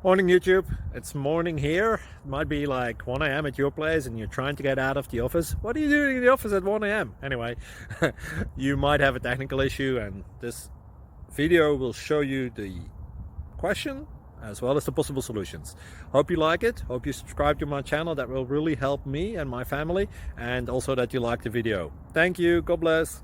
Morning YouTube, it's morning here. It might be like 1 a.m. at your place and you're trying to get out of the office. What are you doing in the office at 1 a.m.? Anyway, you might have a technical issue and this video will show you the question as well as the possible solutions. Hope you like it, hope you subscribe to my channel. That will really help me and my family, and also that you like the video. Thank you, God bless.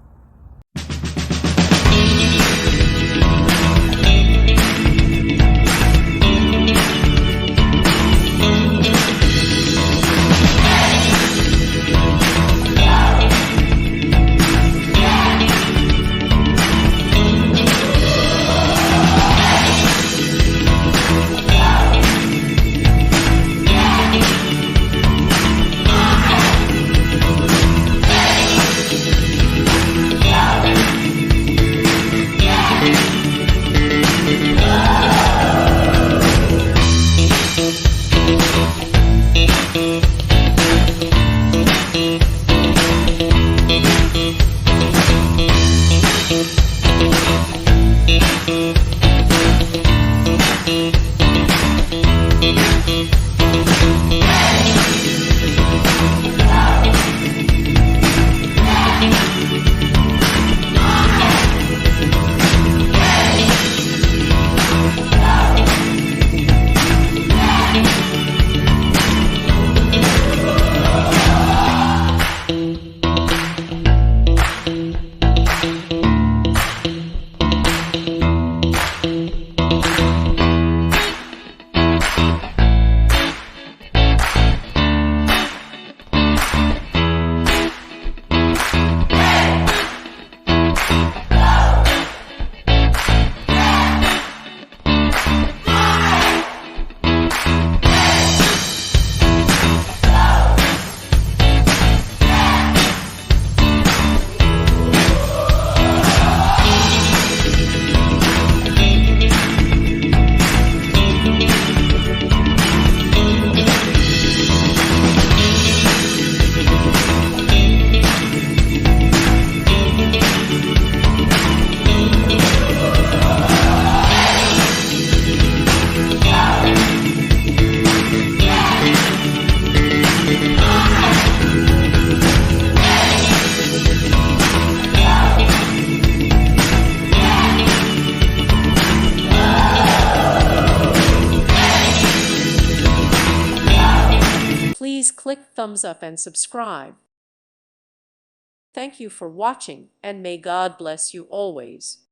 Please click thumbs up and subscribe. Thank you for watching, and may God bless you always.